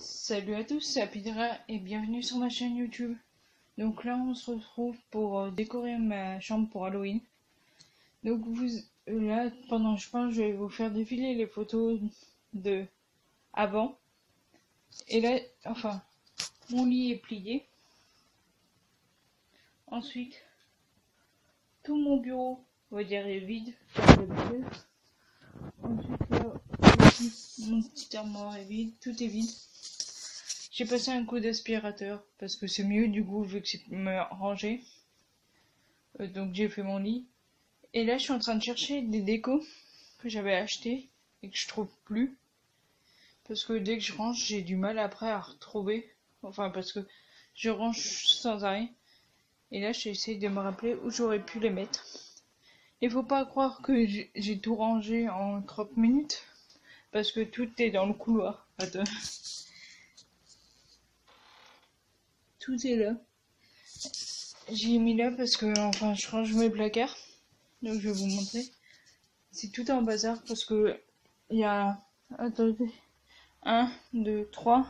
Salut à tous, c'est Apidra et bienvenue sur ma chaîne YouTube. Donc là on se retrouve pour décorer ma chambre pour Halloween. Donc là pendant je pense je vais vous faire défiler les photos de avant. Et là enfin mon lit est plié. Ensuite tout mon bureau on va dire est vide comme d'habitude. Ensuite là aussi, mon petit armoire est vide, tout est vide. J'ai passé un coup d'aspirateur parce que c'est mieux du coup vu que c'est rangé. Donc j'ai fait mon lit. Et là je suis en train de chercher des décos que j'avais achetés et que je trouve plus. Parce que dès que je range j'ai du mal après à retrouver. Enfin parce que je range sans arrêt. Et là j'essaie de me rappeler où j'aurais pu les mettre. Il faut pas croire que j'ai tout rangé en 30 minutes. Parce que tout est dans le couloir. Attends. Tout est là. J'ai mis là parce que enfin je range mes placards. Donc je vais vous montrer. C'est tout en bazar parce que il y a, attendez, 1, 2, 3,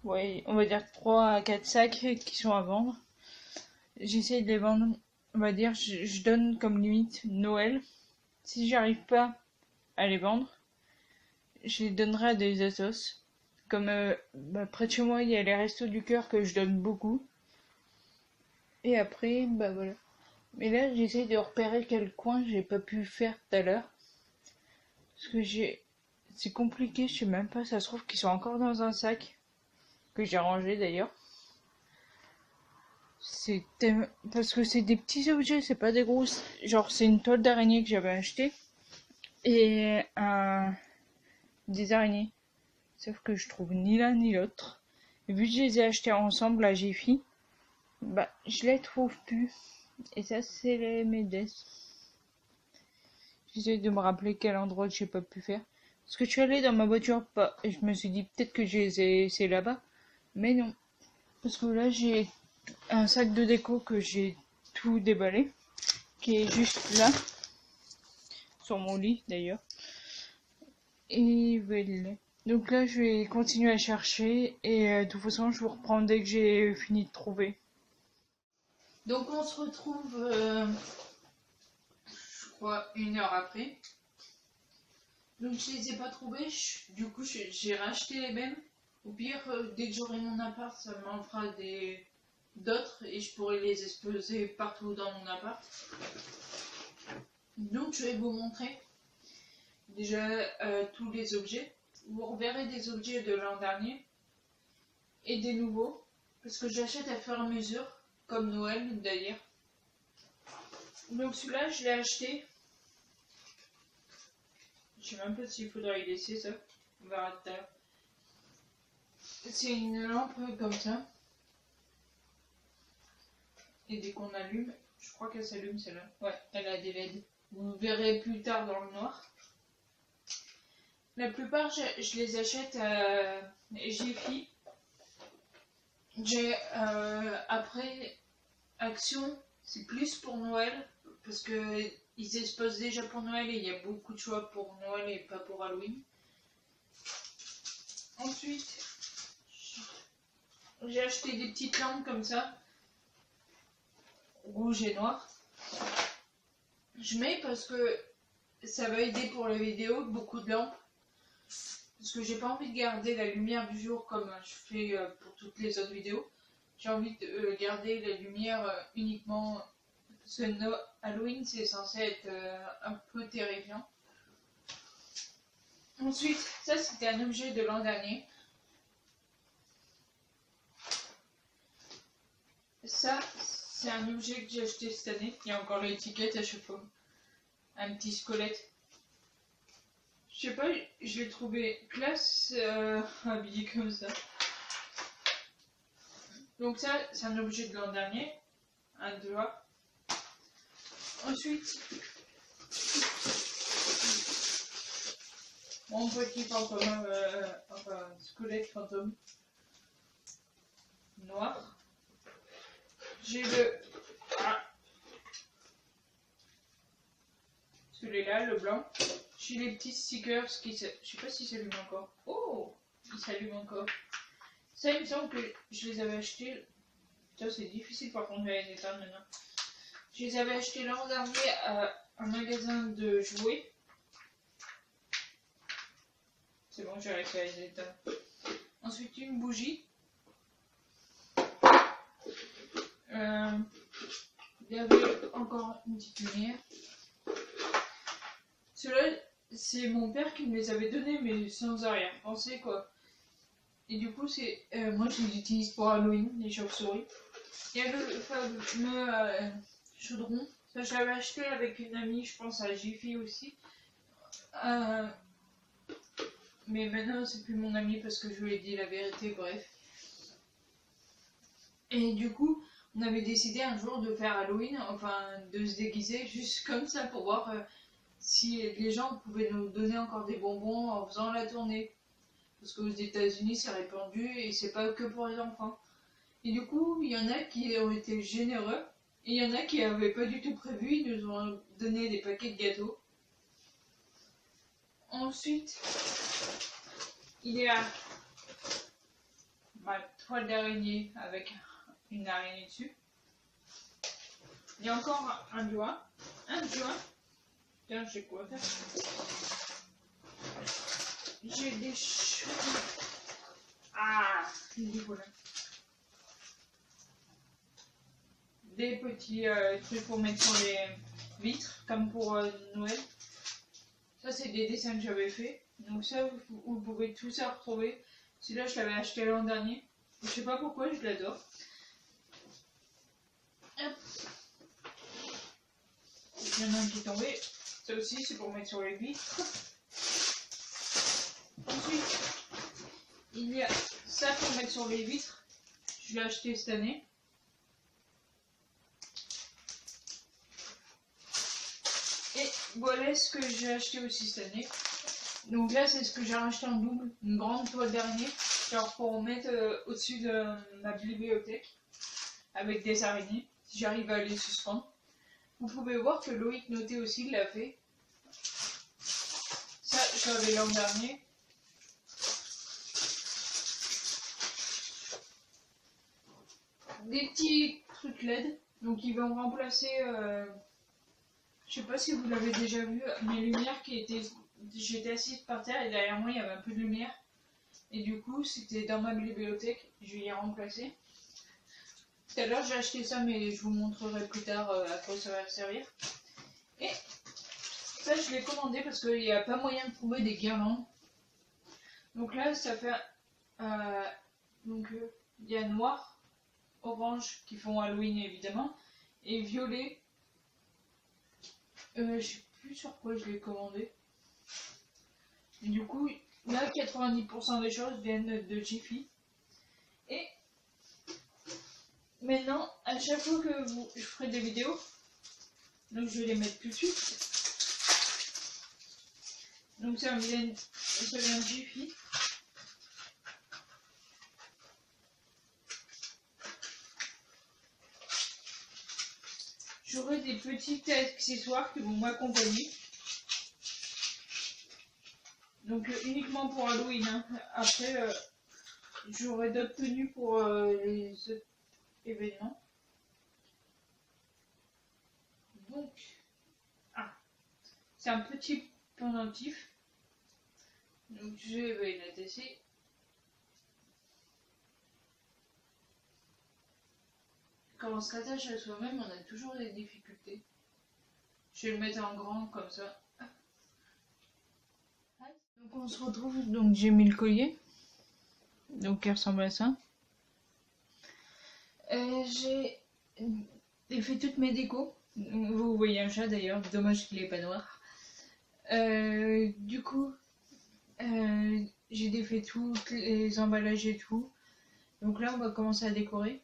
ouais, on va dire 3 à 4 sacs qui sont à vendre. J'essaie de les vendre, on va dire, je donne comme limite Noël. Si j'arrive pas à les vendre, je les donnerai à des assos. Comme près de chez moi, il y a les Restos du Cœur que je donne beaucoup. Et après, bah voilà. Mais là, j'essaie de repérer quel coin j'ai pas pu faire tout à l'heure. Parce que c'est compliqué, je sais même pas, ça se trouve qu'ils sont encore dans un sac. Que j'ai rangé d'ailleurs. Parce que c'est des petits objets, c'est pas des grosses. Genre, c'est une toile d'araignée que j'avais achetée. Et des araignées. Sauf que je trouve ni l'un ni l'autre. Et vu que je les ai achetés ensemble à Jiffy, bah, je les trouve plus. Et ça, c'est les Médès. J'essaie de me rappeler quel endroit que j'ai pas pu faire. Parce que je suis allée dans ma voiture, et je me suis dit peut-être que c'est là-bas. Mais non. Parce que là, j'ai un sac de déco que j'ai tout déballé. Qui est juste là. Sur mon lit d'ailleurs. Et voilà. Donc là, je vais continuer à chercher. Et de toute façon, je vous reprends dès que j'ai fini de trouver. Donc on se retrouve, je crois, 1 heure après. Donc je les ai pas trouvés, du coup j'ai racheté les mêmes. Au pire, dès que j'aurai mon appart, ça m'en fera d'autres et je pourrai les exposer partout dans mon appart. Donc je vais vous montrer déjà tous les objets. Vous reverrez des objets de l'an dernier et des nouveaux, parce que j'achète à fur et à mesure, comme Noël d'ailleurs. Donc celui-là, je l'ai acheté. Je sais même pas s'il faudra y laisser ça. On verra tout à l'heure. C'est une lampe comme ça. Et dès qu'on allume, je crois qu'elle s'allume celle-là. Ouais, elle a des LED. Vous verrez plus tard dans le noir. La plupart, je les achète à Jiffy. Après Action, c'est plus pour Noël. Parce que ils exposent déjà pour Noël et il y a beaucoup de choix pour Noël et pas pour Halloween. Ensuite, j'ai acheté des petites lampes comme ça, rouge et noir. Je mets parce que ça va aider pour les vidéos, beaucoup de lampes. Parce que j'ai pas envie de garder la lumière du jour comme je fais pour toutes les autres vidéos. J'ai envie de garder la lumière uniquement. Parce que Halloween c'est censé être un peu terrifiant. Ensuite, ça c'était un objet de l'an dernier. Ça, c'est un objet que j'ai acheté cette année. Il y a encore l'étiquette à chaque fois. Un petit squelette. Je sais pas, je l'ai trouvé classe habillé comme ça. Donc ça, c'est un objet de l'an dernier. Un doigt. Ensuite, mon petit fantôme, enfin squelette fantôme noir. J'ai le... Ah. Parce celui-là, le blanc. J'ai les petits stickers qui, je sais pas si ça s'allume encore. Oh, il s'allume encore. Ça, il me semble que je les avais achetés. Ça, c'est difficile par contre, je vais les éteindre maintenant. Je les avais achetés l'an dernier à un magasin de jouets. C'est bon, j'ai réussi à les éteindre. Ensuite, une bougie. Il y avait encore une petite lumière. Ceux-là, c'est mon père qui me les avait donnés, mais sans arrière-pensée, quoi. Et du coup, c'est moi je les utilise pour Halloween, les chauves-souris. Il y a le fameux chaudron. Ça, je l'avais acheté avec une amie, je pense à Jiffy aussi. Mais maintenant, c'est plus mon amie parce que je lui ai dit la vérité, bref. Et du coup, on avait décidé un jour de faire Halloween, enfin de se déguiser juste comme ça pour voir si les gens pouvaient nous donner encore des bonbons en faisant la tournée. Parce qu'aux États-Unis, c'est répandu et c'est pas que pour les enfants. Et du coup, il y en a qui ont été généreux et il y en a qui n'avaient pas du tout prévu. Ils nous ont donné des paquets de gâteaux. Ensuite, il y a ma toile d'araignée avec une araignée dessus. Il y a encore un doigt. Tiens, j'ai quoi faire. J'ai des cheveux. Ah, voilà. Des petits trucs pour mettre sur les vitres, comme pour Noël. Ça, c'est des dessins que j'avais fait. Donc ça, vous pouvez tout ça retrouver. Celui-là, je l'avais acheté l'an dernier. Je sais pas pourquoi, je l'adore. Il y en a un qui est tombé. Ça aussi, c'est pour mettre sur les vitres. Ensuite, il y a ça pour mettre sur les vitres. Je l'ai acheté cette année. Et voilà ce que j'ai acheté aussi cette année. Donc là, c'est ce que j'ai racheté en double. Une grande toile d'araignée. Genre pour mettre au-dessus de ma bibliothèque. Avec des araignées. Si j'arrive à les suspendre. Vous pouvez voir que Loïc Noté aussi l'a fait. Ça, je l'avais l'an dernier. Des petits trucs LED. Donc ils vont remplacer... je sais pas si vous l'avez déjà vu. Mes lumières qui étaient... J'étais assise par terre et derrière moi il y avait un peu de lumière. Et du coup c'était dans ma bibliothèque. Je vais y remplacer. Tout à l'heure j'ai acheté ça mais je vous montrerai plus tard à quoi ça va servir. Et ça je l'ai commandé parce qu'il n'y a pas moyen de trouver des guirlandes. Donc là ça fait donc il y a noir, orange qui font Halloween évidemment et violet. Je sais plus sur quoi je l'ai commandé. Et du coup là 90% des choses viennent de Jiffy. Et maintenant, à chaque fois que je ferai des vidéos, donc je vais les mettre tout de suite. Donc ça vient de Jiffy. J'aurai des petits accessoires qui vont m'accompagner. Donc uniquement pour Halloween. Hein. Après, j'aurai d'autres tenues pour les autres événements. Donc, c'est un petit pendentif. Donc je vais l'attacher. Quand on se rattache à soi-même, on a toujours des difficultés. Je vais le mettre en grand comme ça. Donc on se retrouve, donc j'ai mis le collier. Donc qui ressemble à ça. J'ai fait toutes mes décos. Vous voyez un chat d'ailleurs, dommage qu'il n'est pas noir. Du coup, j'ai défait tous les emballages et tout. Donc là, on va commencer à décorer.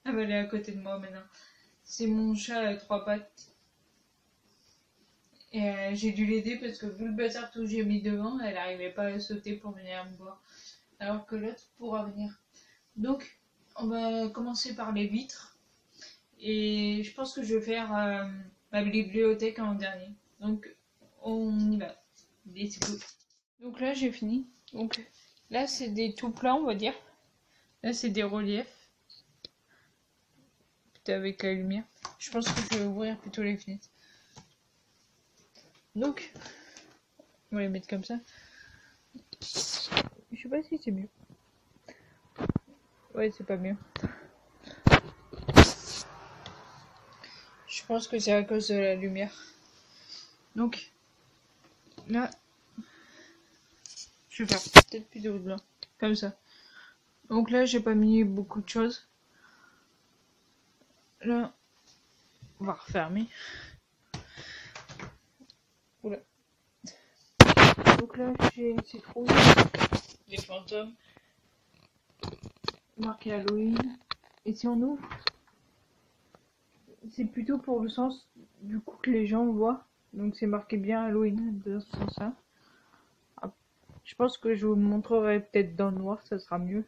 Elle va aller à côté de moi maintenant. C'est mon chat à 3 pattes. Et j'ai dû l'aider parce que vu le bazar que j'ai mis devant, elle n'arrivait pas à sauter pour venir me voir. Alors que l'autre pourra venir. Donc, on va commencer par les vitres. Et je pense que je vais faire ma bibliothèque en dernier. Donc on y va. Let's go. Donc là j'ai fini. Donc là c'est des tout plats on va dire. Là c'est des reliefs. Putain avec la lumière. Je pense que je vais ouvrir plutôt les fenêtres. Donc on va les mettre comme ça. Je sais pas si c'est mieux. Ouais c'est pas mieux. Je pense que c'est à cause de la lumière. Donc là je vais faire peut-être plus de blanc. Comme ça. Donc là j'ai pas mis beaucoup de choses. Là on va refermer. Oula. Donc là j'ai citrouille, des fantômes, marqué Halloween. Et si on ouvre, c'est plutôt pour le sens du coup que les gens voient. Donc c'est marqué bien Halloween dans ce sens-là. Je pense que je vous le montrerai peut-être dans le noir, ça sera mieux.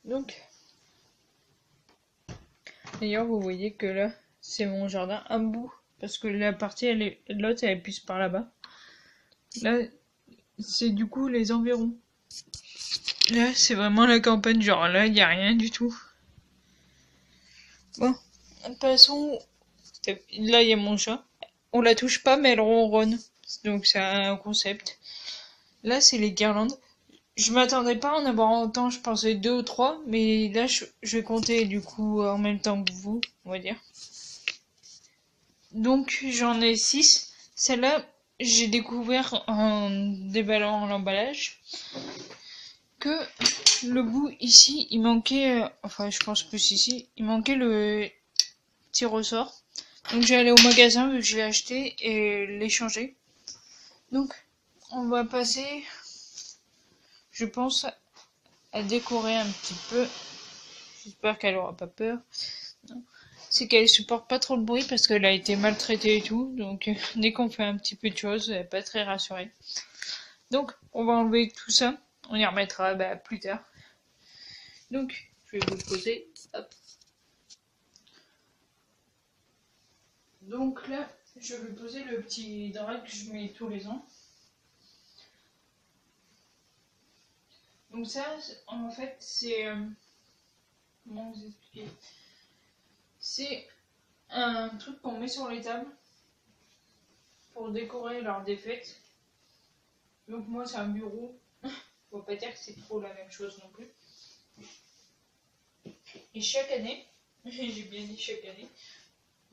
Donc, d'ailleurs vous voyez que là c'est mon jardin un bout. Parce que la partie l'autre elle est plus par là-bas. Là c'est du coup les environs. Là c'est vraiment la campagne, genre là il n'y a rien du tout. Bon, de toute façon, là il y a mon chat. On la touche pas mais elle ronronne. Donc c'est un concept. Là c'est les guirlandes. Je m'attendais pas à en avoir autant, je pensais 2 ou 3. Mais là je vais compter du coup en même temps que vous, on va dire. Donc j'en ai 6. Celle-là j'ai découvert en déballant l'emballage que le bout ici il manquait, enfin je pense plus ici, il manquait le petit ressort. Donc j'ai allé au magasin vu que je l'ai acheté et l'ai changé. Donc on va passer, je pense, à décorer un petit peu. J'espère qu'elle aura pas peur. C'est qu'elle supporte pas trop le bruit parce qu'elle a été maltraitée et tout. Donc dès qu'on fait un petit peu de choses, elle est pas très rassurée. Donc on va enlever tout ça. On y remettra plus tard. Donc je vais vous le poser. Hop. Donc là, je vais poser le petit drap que je mets tous les ans. Donc ça, en fait, c'est... comment vous expliquer? C'est un truc qu'on met sur les tables pour décorer lors des fêtes. Donc moi, c'est un bureau. Faut pas dire que c'est trop la même chose non plus. Et chaque année, j'ai bien dit chaque année,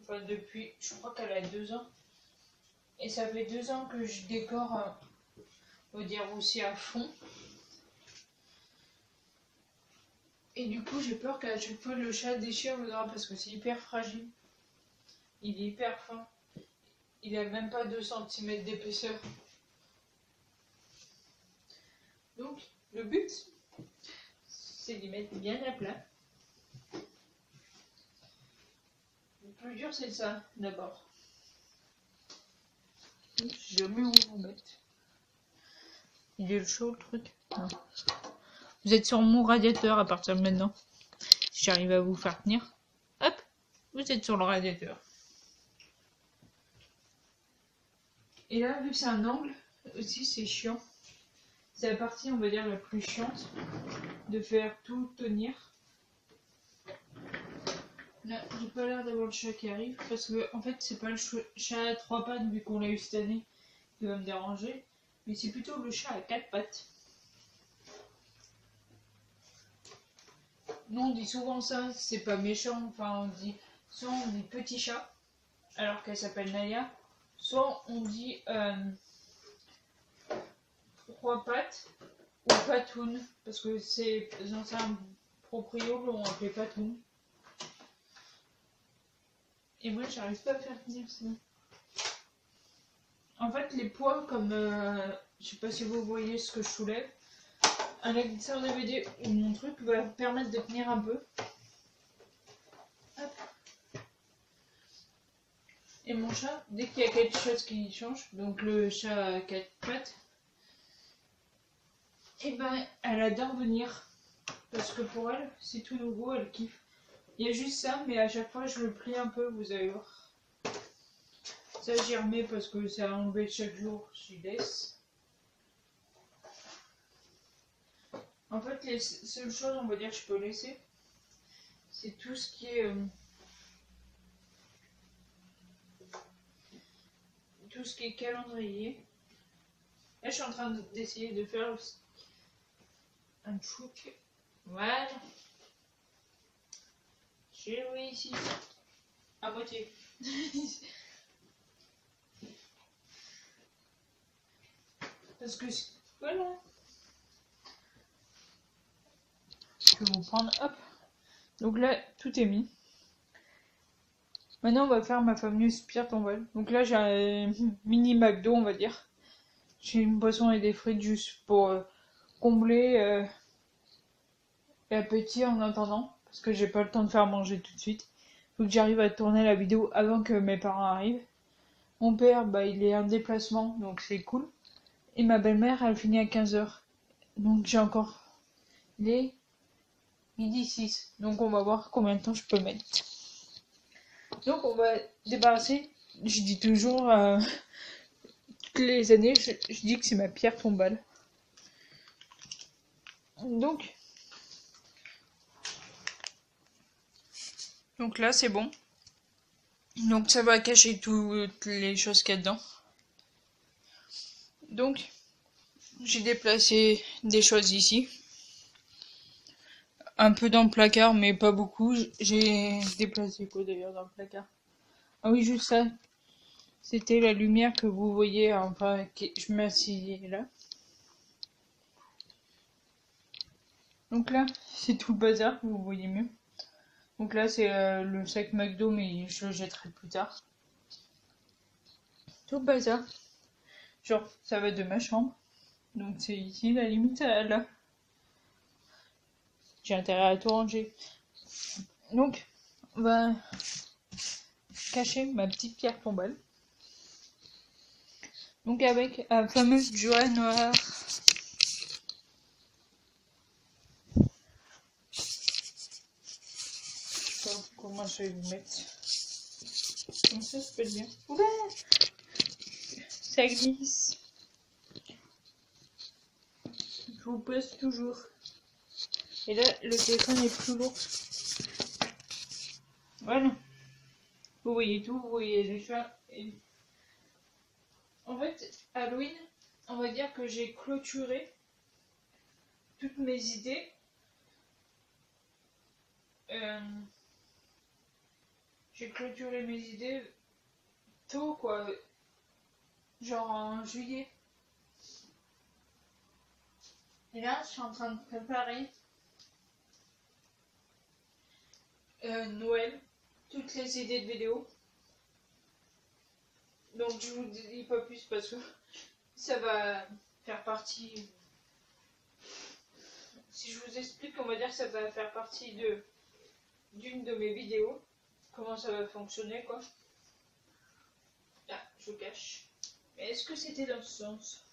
enfin depuis, je crois qu'elle a 2 ans. Et ça fait 2 ans que je décore, on va dire aussi à fond. Et du coup, j'ai peur qu'à chaque fois le chat déchire le drap parce que c'est hyper fragile. Il est hyper fin. Il a même pas 2 cm d'épaisseur. Donc, le but, c'est d'y mettre bien à plat. Le plus dur, c'est ça, d'abord. Je sais jamais où vous mettre. Il est chaud, le truc? Non. Vous êtes sur mon radiateur à partir de maintenant. Si j'arrive à vous faire tenir. Hop, vous êtes sur le radiateur. Et là, vu que c'est un angle, aussi c'est chiant. C'est la partie, on va dire, la plus chiante de faire tout tenir. Là, j'ai pas l'air d'avoir le chat qui arrive parce que, en fait, c'est pas le chat à 3 pattes vu qu'on l'a eu cette année qui va me déranger, mais c'est plutôt le chat à 4 pattes. Nous on dit souvent ça, c'est pas méchant, enfin on dit soit on dit petit chat alors qu'elle s'appelle Naya, soit on dit 3 pattes ou patoun parce que c'est les anciens proprios l'ont appelé patoun. Et moi j'arrive pas à faire tenir ça. En fait les poids comme je sais pas si vous voyez ce que je soulève, un lecteur DVD ou mon truc va permettre de tenir un peu. Hop. Et mon chat, dès qu'il y a quelque chose qui change, donc le chat à 4 pattes, et ben elle adore venir parce que pour elle c'est tout nouveau, elle kiffe. Il y a juste ça, mais à chaque fois je le plie un peu, vous allez voir. Ça j'y remets parce que c'est à enlever chaque jour, je laisse. En fait, les seules choses, on va dire, que je peux laisser, c'est tout ce qui est calendrier. Là, je suis en train d'essayer de faire un truc. Voilà. J'ai réussi. À moitié. Parce que voilà. Je vais vous prendre, hop. Donc là, tout est mis. Maintenant, on va faire ma fameuse pierre tombale. Donc là, j'ai un mini McDo, on va dire. J'ai une boisson et des frites juste pour combler l'appétit en attendant. Parce que j'ai pas le temps de faire manger tout de suite. Faut que j'arrive à tourner la vidéo avant que mes parents arrivent. Mon père, bah, il est en déplacement, donc c'est cool. Et ma belle-mère, elle finit à 15h. Donc j'ai encore les midi 6. Donc on va voir combien de temps je peux mettre. Donc on va débarrasser. Je dis toujours toutes les années, je dis que c'est ma pierre tombale. Donc là c'est bon. Donc ça va cacher toutes les choses qu'il y a dedans. Donc j'ai déplacé des choses ici. Un peu dans le placard, mais pas beaucoup. J'ai déplacé quoi d'ailleurs dans le placard? Ah oui, juste ça. C'était la lumière que vous voyez, enfin, je m'asseyais là. Donc là, c'est tout le bazar, vous voyez mieux. Donc là, c'est le sac McDo, mais je le jetterai plus tard. Tout le bazar. Genre, ça va de ma chambre. Donc c'est ici, la limite, là. J'ai intérêt à tout ranger. Donc, on va cacher ma petite pierre tombale. Donc avec la fameuse joie noire. Je sais pas comment je vais vous mettre. Comme ça peut être bien. Oula, ça glisse. Je vous pose toujours. Et là, le téléphone est plus lourd. Voilà. Vous voyez tout, vous voyez les chats. En fait, Halloween, on va dire que j'ai clôturé toutes mes idées. J'ai clôturé mes idées tôt, quoi. Genre en juillet. Et là, je suis en train de préparer Noël. Toutes les idées de vidéos. Donc je vous dis pas plus parce que ça va faire partie. Si je vous explique, on va dire que ça va faire partie d'une de mes vidéos. Comment ça va fonctionner, quoi. Ah, je cache. Mais est-ce que c'était dans ce sens?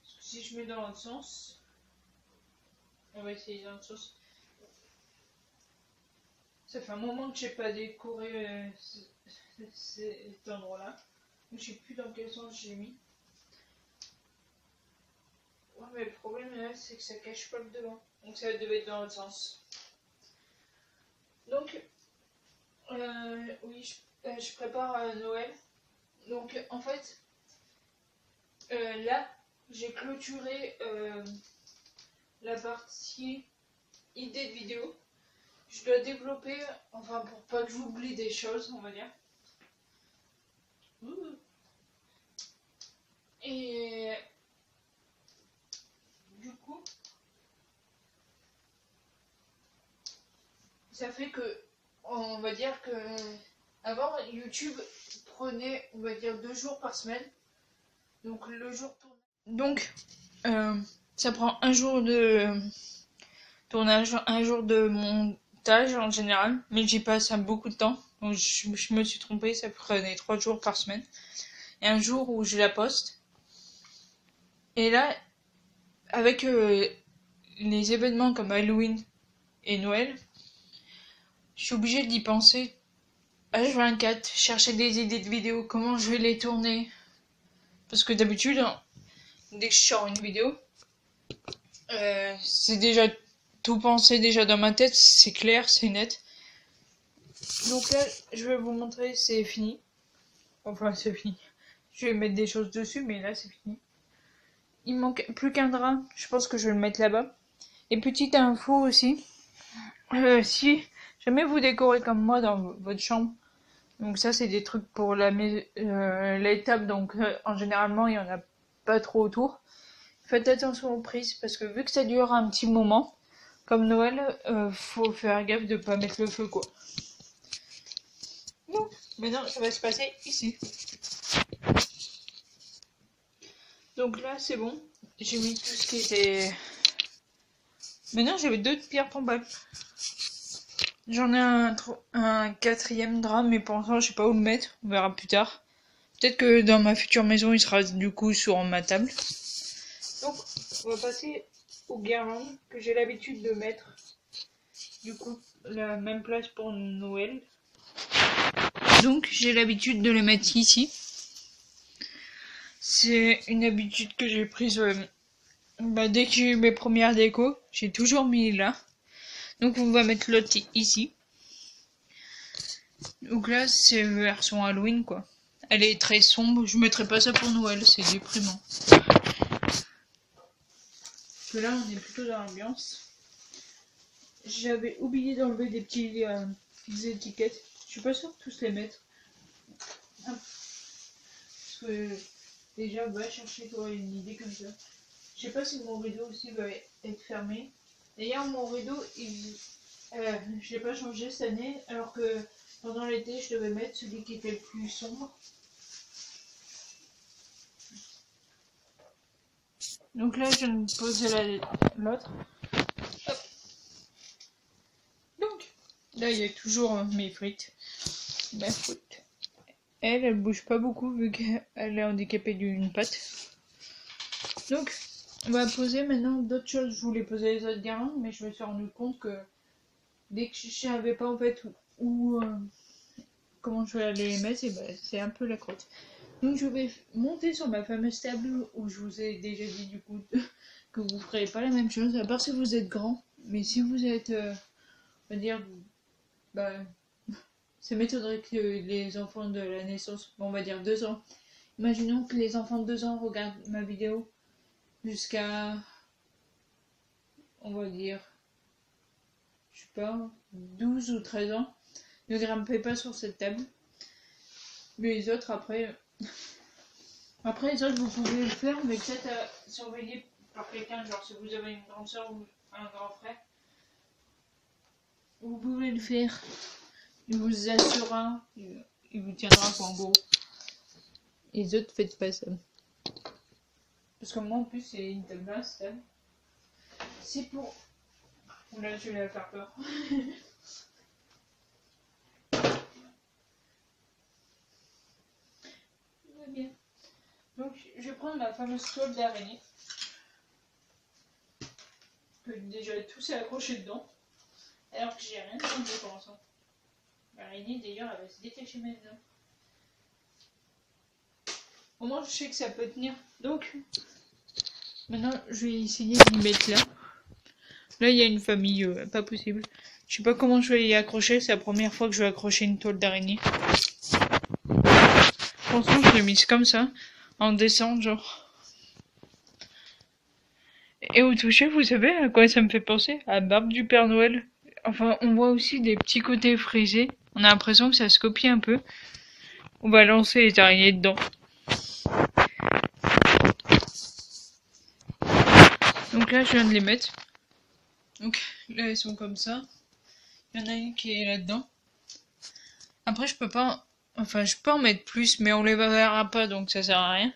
Parce que si je mets dans l'autre sens, on va essayer dans l'autre sens. Ça fait un moment que j'ai pas décoré cet endroit-là. Je sais plus dans quel sens j'ai mis. Ouais, mais le problème là, c'est que ça cache pas le devant. Donc ça devait être dans l'autre sens. Donc, oui, je prépare Noël. Donc en fait, là, j'ai clôturé la partie idée de vidéo. Je dois développer, enfin pour pas que j'oublie des choses, on va dire. Et du coup, ça fait que, on va dire que avant YouTube prenait, on va dire 2 jours par semaine. Donc le jour tourné. Donc ça prend un jour de tournage, un jour de montage en général, mais j'y passe beaucoup de temps. Donc je me suis trompée, ça prenait 3 jours par semaine. Et un jour où je la poste. Et là, avec les événements comme Halloween et Noël, je suis obligée d'y penser H24, chercher des idées de vidéos, comment je vais les tourner. Parce que d'habitude, hein, dès que je sors une vidéo, c'est déjà tout pensé déjà dans ma tête, c'est clair, c'est net. Donc là, je vais vous montrer, c'est fini. Enfin, c'est fini. Je vais mettre des choses dessus, mais là, c'est fini. Il manque plus qu'un drap. Je pense que je vais le mettre là-bas. Et petite info aussi. Si jamais vous décorez comme moi dans votre chambre, donc ça, c'est des trucs pour l'étape. Donc, en généralement, il y en a pas trop autour. Faites attention aux prises, parce que vu que ça dure un petit moment, comme Noël, faut faire gaffe de pas mettre le feu, quoi. Non, maintenant, ça va se passer ici. Donc là, c'est bon. J'ai mis tout ce qui était... Maintenant, j'avais 2 pierres tombales. J'en ai un 4e drap, mais pour l'instant, je sais pas où le mettre. On verra plus tard. Peut-être que dans ma future maison, il sera du coup sur ma table. Donc, on va passer aux guirlandes que j'ai l'habitude de mettre. Du coup, la même place pour Noël. Donc, j'ai l'habitude de les mettre ici. C'est une habitude que j'ai prise dès que j'ai eu mes premières décos. J'ai toujours mis là. Donc, on va mettre l'autre ici. Donc là, c'est version Halloween, quoi. Elle est très sombre. Je mettrai pas ça pour Noël, c'est déprimant. Parce que là, on est plutôt dans l'ambiance. J'avais oublié d'enlever des petites étiquettes. Je suis pas sûre de tous les mettre. Parce que déjà, va chercher toi une idée comme ça. Je sais pas si mon rideau aussi va être fermé. D'ailleurs, mon rideau, je l'ai pas changé cette année, alors que pendant l'été, je devais mettre celui qui était le plus sombre. Donc là, je viens de poser l'autre. Donc, là, il y a toujours mes frites. Ma frite. Elle bouge pas beaucoup vu qu'elle est handicapée d'une patte. Donc, on va poser maintenant d'autres choses. Je voulais poser les autres guirlandes, mais je me suis rendu compte que dès que je savais pas en fait comment je vais aller les mettre, et c'est un peu la crotte. Donc je vais monter sur ma fameuse table où je vous ai déjà dit du coup que vous ferez pas la même chose, à part si vous êtes grand. Mais si vous êtes, on va dire, ça m'étonnerait que les enfants de la naissance, on va dire 2 ans. Imaginons que les enfants de 2 ans regardent ma vidéo jusqu'à, on va dire, je sais pas, 12 ou 13 ans. Ne grimpez pas sur cette table. Mais les autres, après les autres, vous pouvez le faire, mais peut-être surveiller par quelqu'un, genre si vous avez une grande soeur ou un grand frère. Vous pouvez le faire. Il vous assurera, il vous tiendra pour en gros. Et les autres, faites pas ça. Parce que moi, en plus, c'est une table basse, c'est pour... Là, je vais la faire peur. Bien. Donc, je vais prendre ma fameuse toile d'araignée. Que déjà tout s'est accroché dedans. Alors que j'ai rien demandé pour l'instant. L'araignée, d'ailleurs, elle va se détacher maintenant. Au moins, je sais que ça peut tenir. Donc, maintenant, je vais essayer de l'y mettre là. Là, il y a une famille, pas possible. Je sais pas comment je vais y accrocher. C'est la première fois que je vais accrocher une toile d'araignée. Franchement, je l'ai mise comme ça, en descente, genre. Et au toucher, vous savez à quoi ça me fait penser? À la barbe du Père Noël. Enfin, on voit aussi des petits côtés frisés. On a l'impression que ça se copie un peu. On va lancer les araignées dedans. Donc là, je viens de les mettre. Donc là, elles sont comme ça. Il y en a une qui est là-dedans. Après, je peux pas... Enfin, je peux en mettre plus, mais on les verra pas, donc ça sert à rien.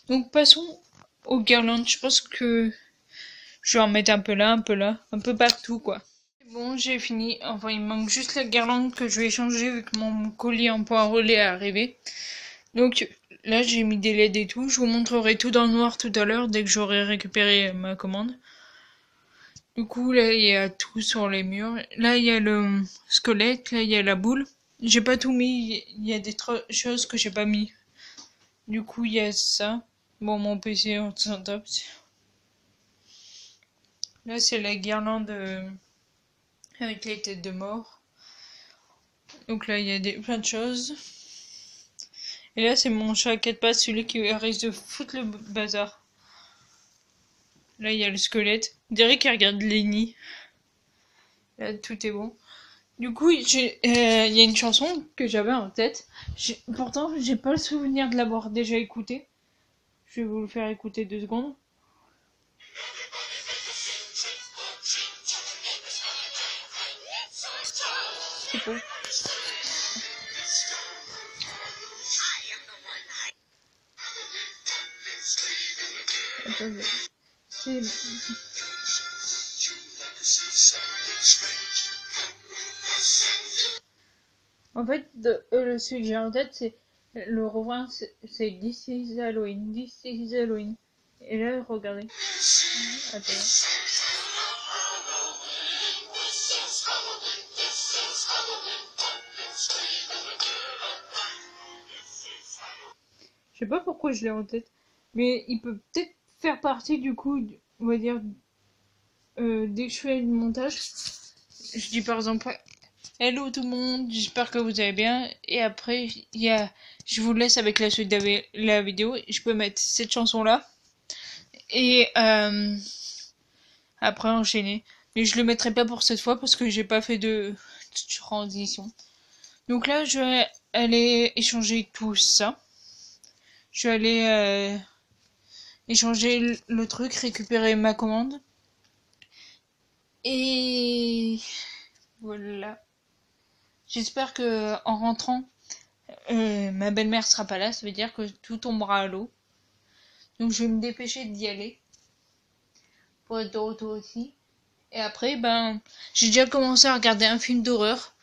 Donc, passons aux guirlandes. Je pense que je vais en mettre un peu là, un peu partout, quoi. Bon, j'ai fini. Enfin, il me manque juste la guirlande que je vais changer vu que mon colis en point relais est arrivé. Donc, là, j'ai mis des LED et tout. Je vous montrerai tout dans le noir tout à l'heure dès que j'aurai récupéré ma commande. Du coup, là, il y a tout sur les murs. Là, il y a le squelette. Là, il y a la boule. J'ai pas tout mis. Il y a des choses que j'ai pas mis. Du coup, il y a ça. Bon, mon PC, on s'en tape. Là, c'est la guirlande avec les têtes de mort. Donc là, il y a plein de choses. Et là, c'est mon chat à 4 pattes, celui qui risque de foutre le bazar. Là, il y a le squelette. On dirait qu'il regarde Lenny. Là, tout est bon. Du coup, il y a une chanson que j'avais en tête. Pourtant, j'ai pas le souvenir de l'avoir déjà écoutée. Je vais vous le faire écouter 2 secondes. C'est bon. Attendez. En fait, celui que j'ai en tête, c'est le refrain, c'est This is Halloween, This is Halloween. Et là, regardez. Attends. Je sais pas pourquoi je l'ai en tête, mais il peut peut-être faire partie du coup, on va dire, dès que je fais le montage, je dis par exemple hello tout le monde, j'espère que vous allez bien, et après je vous laisse avec la suite de la vidéo. Je peux mettre cette chanson là et après enchaîner, mais je le mettrai pas pour cette fois parce que j'ai pas fait de transition. Donc là, je vais aller échanger tout ça. Je vais aller échanger le truc, récupérer ma commande. Et voilà. J'espère que en rentrant, ma belle-mère sera pas là. Ça veut dire que tout tombera à l'eau. Donc je vais me dépêcher d'y aller pour être de retour aussi. Et après, j'ai déjà commencé à regarder un film d'horreur.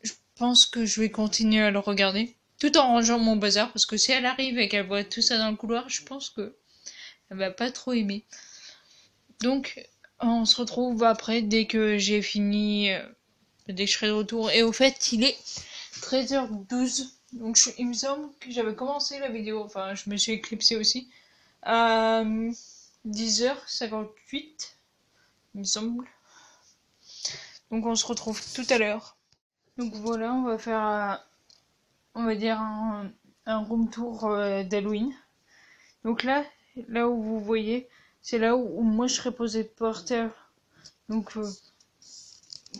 Je pense que je vais continuer à le regarder. Tout en rangeant mon bazar, parce que si elle arrive et qu'elle voit tout ça dans le couloir, je pense que elle va pas trop aimer. Donc, on se retrouve après, dès que j'ai fini, dès que je serai de retour. Et au fait, il est 13h12. Donc, il me semble que j'avais commencé la vidéo, enfin, je me suis éclipsé aussi, à 10h58, il me semble. Donc, on se retrouve tout à l'heure. Donc, voilà, on va faire on va dire un room tour d'Halloween. Donc là où vous voyez, c'est là où moi je serais posé par terre. Donc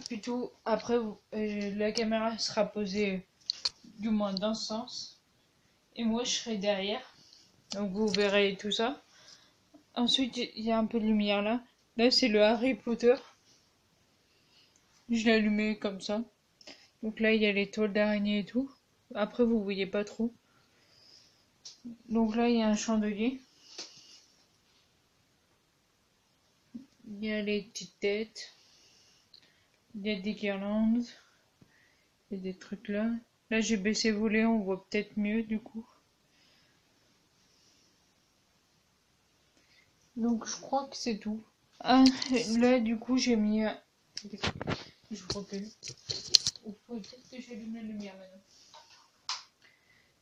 plutôt après la caméra sera posée du moins dans ce sens. Et moi je serai derrière. Donc vous verrez tout ça. Ensuite il y a un peu de lumière là. Là c'est le Harry Potter. Je l'ai allumé comme ça. Donc là il y a les toiles d'araignée et tout. Après vous voyez pas trop. Donc là il y a un chandelier. Il y a les petites têtes. Il y a des guirlandes. Il y a des trucs là. Là j'ai baissé volet, on voit peut-être mieux du coup. Donc je crois que c'est tout. Ah, là du coup j'ai mis... Je recule. Il faut peut-être que j'allume la lumière maintenant.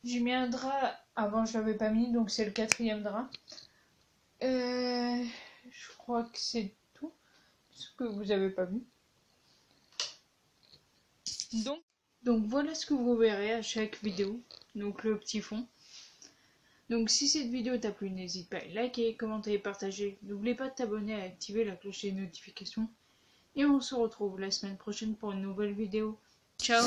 J'ai mis un drap, avant je l'avais pas mis, donc c'est le 4e drap. Je crois que c'est tout ce que vous avez pas vu. Donc voilà ce que vous verrez à chaque vidéo, donc le petit fond. Donc si cette vidéo t'a plu, n'hésite pas à liker, commenter et partager. N'oublie pas de t'abonner et activer la cloche des notifications. Et on se retrouve la semaine prochaine pour une nouvelle vidéo. Ciao!